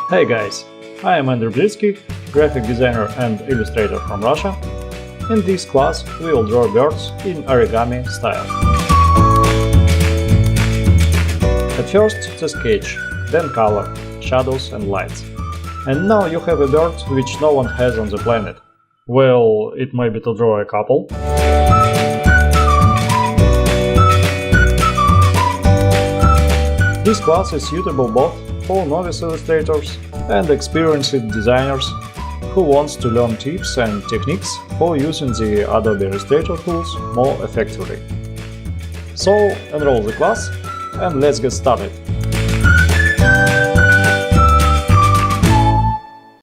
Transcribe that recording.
Hey guys, I am Andrew Britsky, graphic designer and illustrator from Russia. In this class we will draw birds in origami style. At first the sketch, then color, shadows and lights. And now you have a bird which no one has on the planet. Well, it may be to draw a couple. This class is suitable both for novice illustrators and experienced designers who wants to learn tips and techniques for using the Adobe Illustrator tools more effectively. So enroll the class and let's get started!